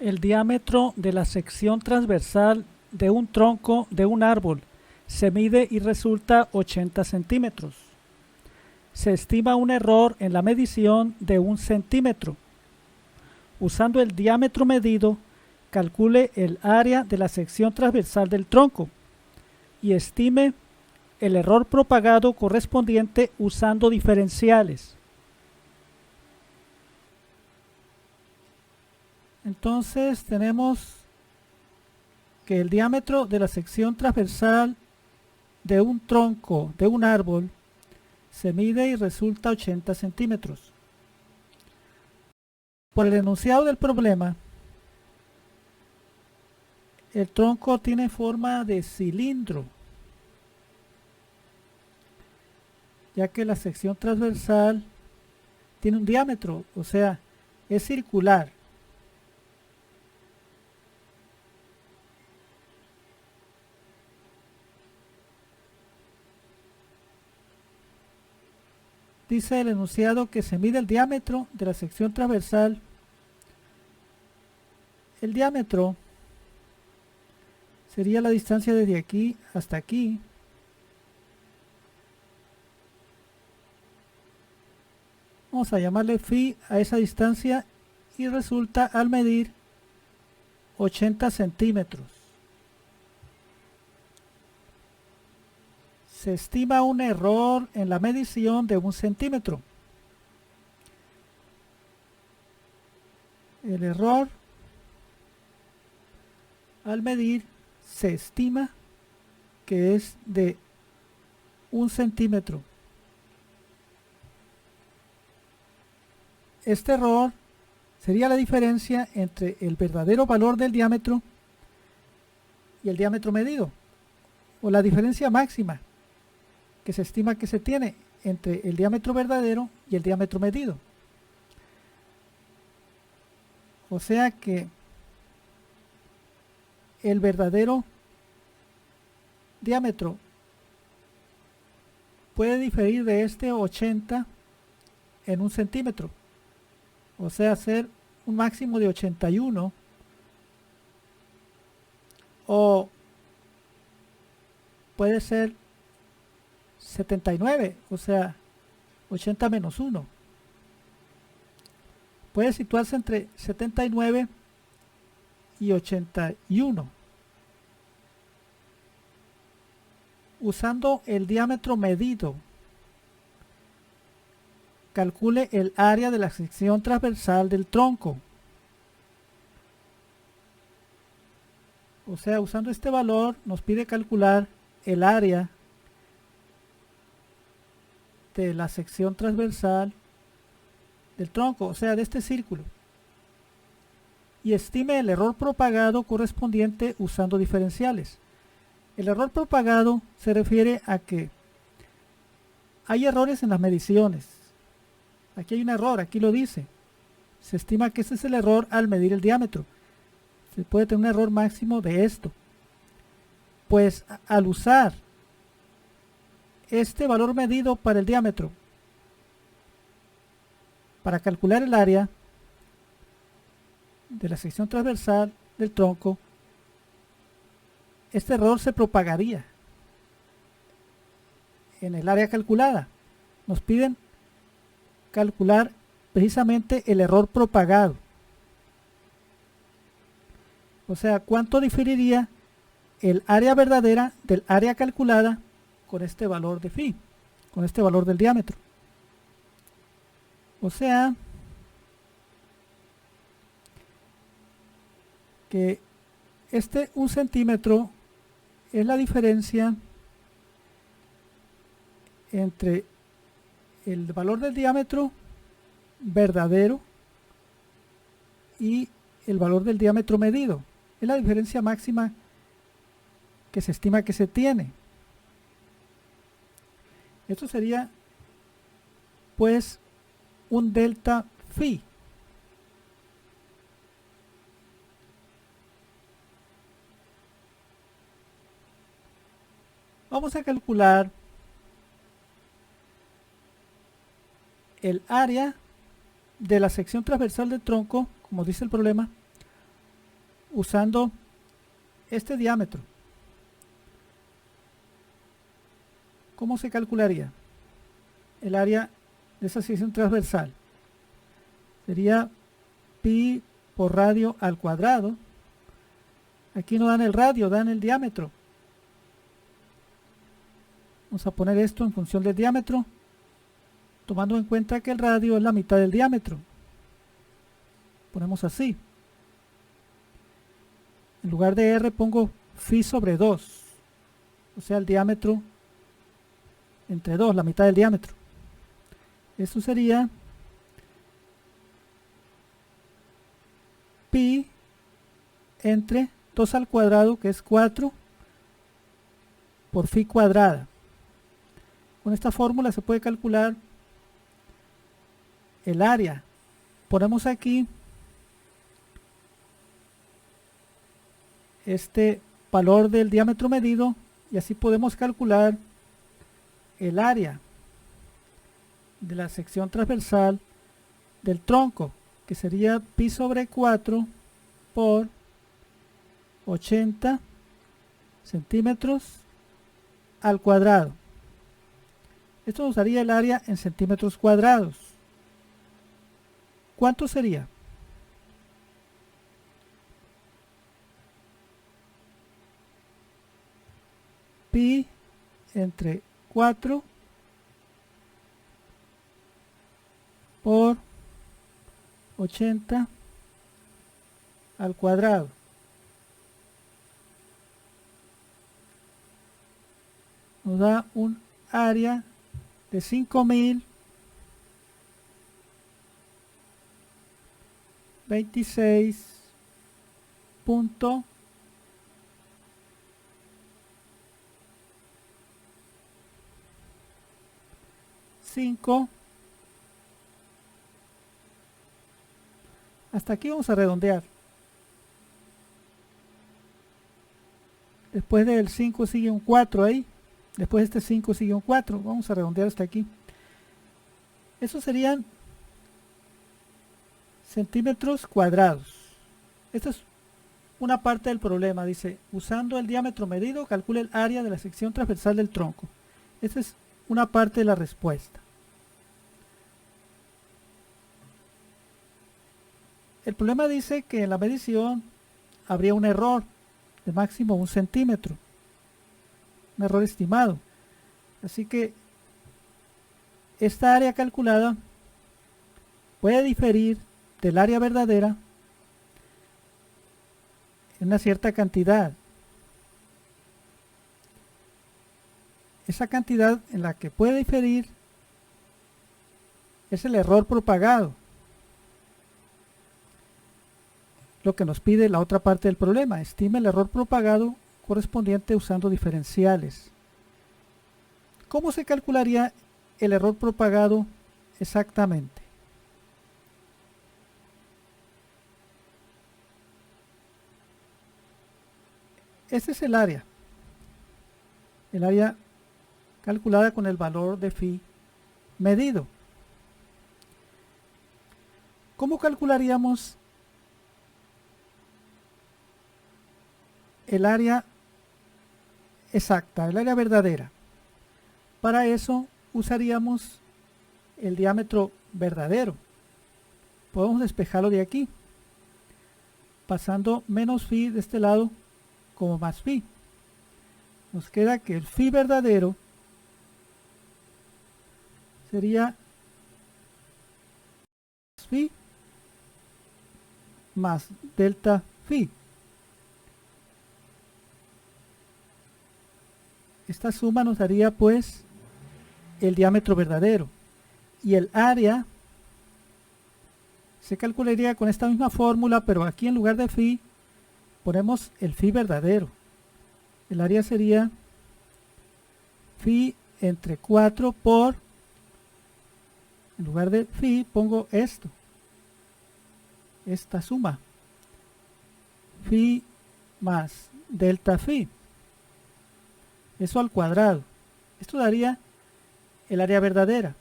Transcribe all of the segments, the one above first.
El diámetro de la sección transversal de un tronco de un árbol se mide y resulta 80 centímetros. Se estima un error en la medición de 1 centímetro. Usando el diámetro medido, calcule el área de la sección transversal del tronco y estime el error propagado correspondiente usando diferenciales. Entonces tenemos que el diámetro de la sección transversal de un tronco de un árbol se mide y resulta 80 centímetros. Por el enunciado del problema, el tronco tiene forma de cilindro, ya que la sección transversal tiene un diámetro, o sea, es circular. Dice el enunciado que se mide el diámetro de la sección transversal. El diámetro sería la distancia desde aquí hasta aquí. Vamos a llamarle phi a esa distancia y resulta al medir 80 centímetros. Se estima un error en la medición de 1 centímetro. El error al medir se estima que es de 1 centímetro. Este error sería la diferencia entre el verdadero valor del diámetro y el diámetro medido, o la diferencia máxima que se estima que se tiene entre el diámetro verdadero y el diámetro medido. O sea que el verdadero diámetro puede diferir de este 80 en 1 centímetro, o sea, ser un máximo de 81 o puede ser 79, o sea, 80 menos 1. Puede situarse entre 79 y 81. Usando el diámetro medido, calcule el área de la sección transversal del tronco. O sea, usando este valor nos pide calcular el área de la sección transversal del tronco, o sea, de este círculo, y estime el error propagado correspondiente usando diferenciales. El error propagado se refiere a que hay errores en las mediciones. Aquí hay un error, aquí lo dice. Se estima que ese es el error al medir el diámetro. Se puede tener un error máximo de esto. Pues al usar este valor medido para el diámetro, para calcular el área de la sección transversal del tronco, este error se propagaría en el área calculada. Nos piden calcular precisamente el error propagado. O sea, ¿cuánto diferiría el área verdadera del área calculada con este valor de phi, con este valor del diámetro? O sea, que este 1 centímetro es la diferencia entre el valor del diámetro verdadero y el valor del diámetro medido. Es la diferencia máxima que se estima que se tiene. Esto sería pues un delta phi. Vamos a calcular el área de la sección transversal del tronco, como dice el problema, usando este diámetro. ¿Cómo se calcularía el área de esa sección transversal? Sería pi por radio al cuadrado. Aquí no dan el radio, dan el diámetro. Vamos a poner esto en función del diámetro, tomando en cuenta que el radio es la mitad del diámetro. Ponemos así. En lugar de r pongo phi sobre 2, o sea el diámetro entre 2, la mitad del diámetro. Esto sería pi entre 2 al cuadrado, que es 4, por phi cuadrada. Con esta fórmula se puede calcular el área. Ponemos aquí este valor del diámetro medido y así podemos calcular el área de la sección transversal del tronco, que sería pi sobre 4 por 80 centímetros al cuadrado. Esto nos daría el área en centímetros cuadrados. ¿Cuánto sería? Pi entre 4 por 80 al cuadrado. Nos da un área de 5.26.5. Hasta aquí vamos a redondear. Después del 5 sigue un 4 ahí. Después de este 5 sigue un 4. Vamos a redondear hasta aquí. Eso serían centímetros cuadrados. Esta es una parte del problema. Dice, usando el diámetro medido, calcule el área de la sección transversal del tronco. Esta es una parte de la respuesta. El problema dice que en la medición habría un error de máximo 1 centímetro. Un error estimado. Así que esta área calculada puede diferir del área verdadera en una cierta cantidad. Esa cantidad en la que puede diferir es el error propagado, lo que nos pide la otra parte del problema. Estime el error propagado correspondiente usando diferenciales. ¿Cómo se calcularía el error propagado exactamente? Este es el área calculada con el valor de phi medido. ¿Cómo calcularíamos el área exacta, el área verdadera? Para eso usaríamos el diámetro verdadero. Podemos despejarlo de aquí, pasando menos phi de este lado como más phi. Nos queda que el phi verdadero sería phi más delta phi. Esta suma nos daría pues el diámetro verdadero, y el área se calcularía con esta misma fórmula, pero aquí en lugar de phi ponemos el phi verdadero. El área sería phi entre 4 por, en lugar de phi pongo esto, esta suma, phi más delta phi, eso al cuadrado. Esto daría el área verdadera.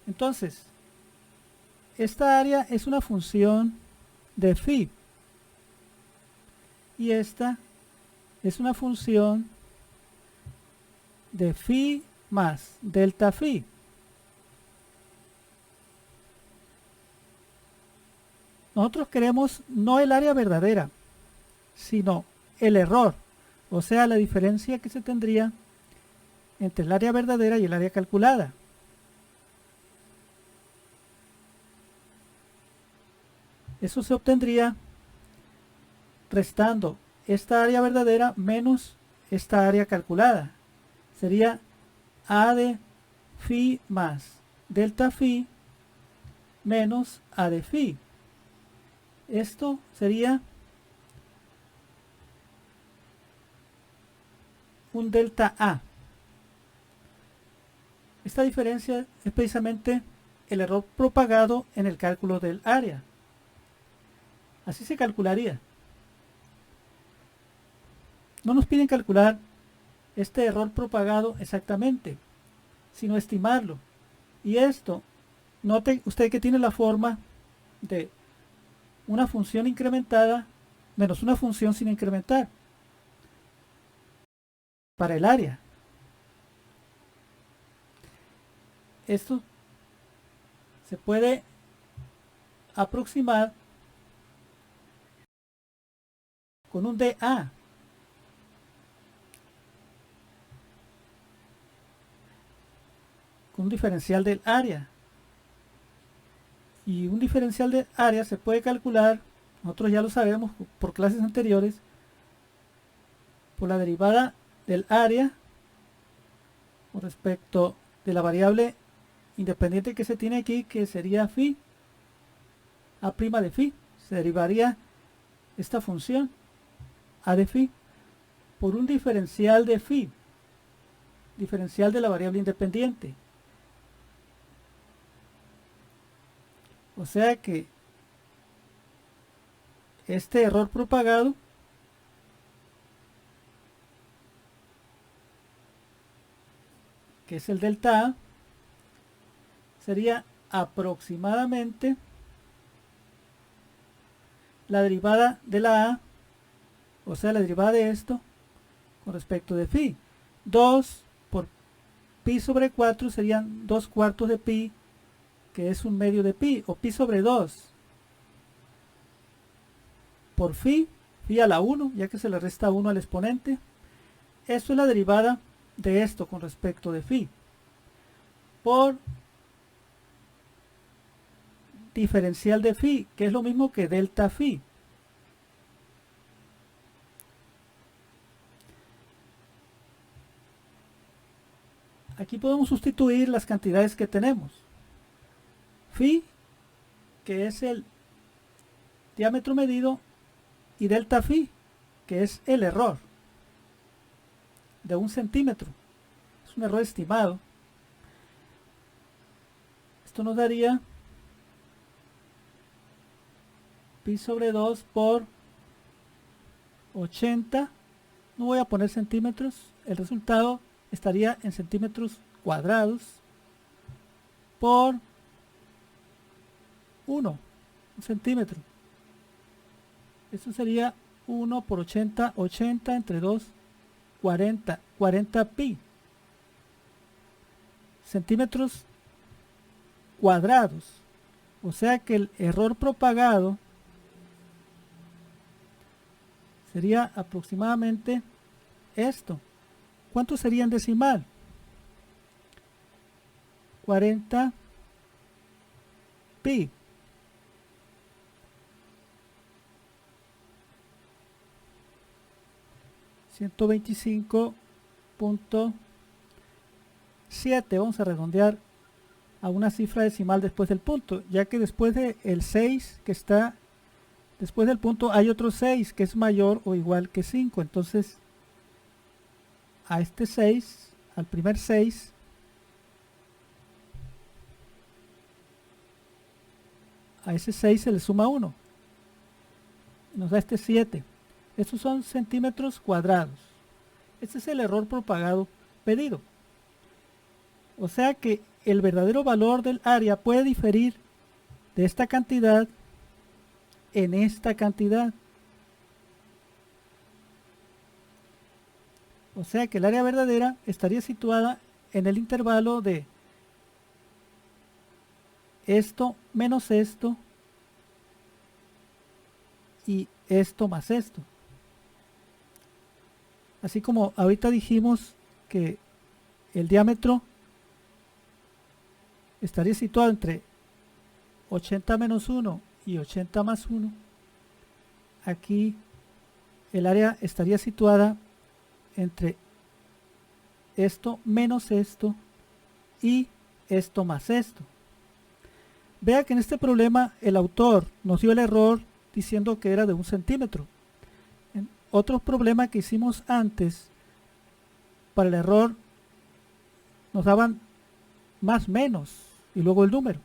Entonces, esta área es una función de phi. y esta es una función de phi más delta phi. Nosotros queremos no el área verdadera, sino el error, o sea, la diferencia que se tendría entre el área verdadera y el área calculada. Eso se obtendría restando esta área verdadera menos esta área calculada. Sería A de phi más delta phi menos A de phi. Esto sería un delta A. Esta diferencia es precisamente el error propagado en el cálculo del área. Así se calcularía. No nos piden calcular este error propagado exactamente, sino estimarlo. Y esto, note usted que tiene la forma de una función incrementada menos una función sin incrementar para el área. Esto se puede aproximar con un dA. Con un diferencial del área. Y un diferencial del área se puede calcular, nosotros ya lo sabemos por clases anteriores, por la derivada del área con respecto de la variable independiente que se tiene aquí, que sería phi, a' de phi. Se derivaría esta función a de phi por un diferencial de phi, diferencial de la variable independiente. O sea que este error propagado que es el delta A, sería aproximadamente la derivada de la A, o sea, la derivada de esto con respecto de phi. 2 por pi sobre 4 serían 2 cuartos de pi, que es un medio de pi, o pi sobre 2 por phi a la 1, ya que se le resta 1 al exponente. Esto es la derivada de esto con respecto de phi por diferencial de phi, que es lo mismo que delta phi. Aquí podemos sustituir las cantidades que tenemos. Phi, que es el diámetro medido, y delta phi, que es el error de 1 centímetro. Es un error estimado. Esto nos daría pi sobre 2 por 80. No voy a poner centímetros. El resultado estaría en centímetros cuadrados por 1 centímetro. Esto sería 1 por 80, 80 entre 2, 40, 40 pi centímetros cuadrados. O sea que el error propagado sería aproximadamente esto. ¿Cuánto sería en decimal? 40 pi. $125.7. Vamos a redondear a una cifra decimal después del punto, ya que después del 6 que está después del punto hay otro 6 que es mayor o igual que 5. Entonces a este 6, al primer 6, a ese 6 se le suma 1, nos da este 7. Estos son centímetros cuadrados. Este es el error propagado pedido. O sea que el verdadero valor del área puede diferir de esta cantidad en esta cantidad. O sea que el área verdadera estaría situada en el intervalo de esto menos esto y esto más esto. Así como ahorita dijimos que el diámetro estaría situado entre 80 menos 1 y 80 más 1, aquí el área estaría situada entre esto menos esto y esto más esto. Vea que en este problema el autor nos dio el error diciendo que era de 1 centímetro. En otro problema que hicimos antes, para el error nos daban más menos y luego el número.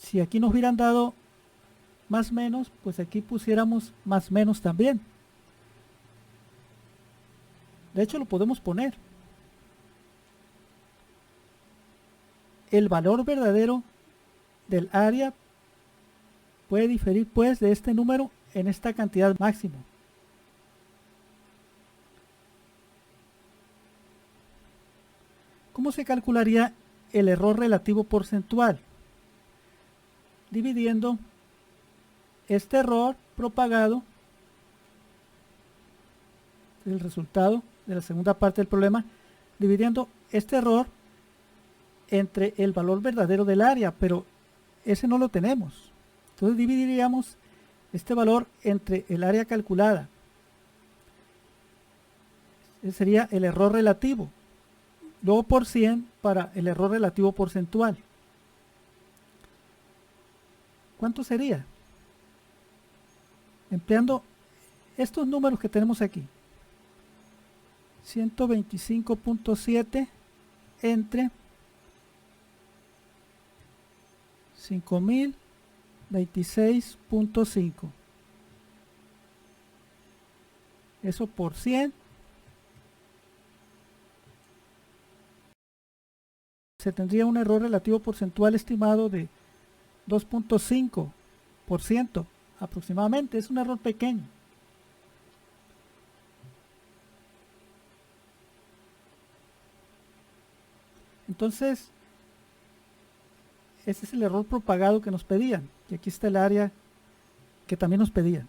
Si aquí nos hubieran dado más menos, pues aquí pusiéramos más menos también. De hecho lo podemos poner. El valor verdadero del área puede diferir pues de este número en esta cantidad máxima. ¿Cómo se calcularía el error relativo porcentual? Dividiendo este error propagado, el resultado de la segunda parte del problema, dividiendo este error entre el valor verdadero del área, pero ese no lo tenemos. Entonces dividiríamos este valor entre el área calculada. Ese sería el error relativo. Luego por 100 para el error relativo porcentual. ¿Cuánto sería? Empleando estos números que tenemos aquí. 125.7 entre 5026.5. Eso por 100. Se tendría un error relativo porcentual estimado de 2.5% aproximadamente. Es un error pequeño. Entonces, ese es el error propagado que nos pedían. Y aquí está el área que también nos pedían.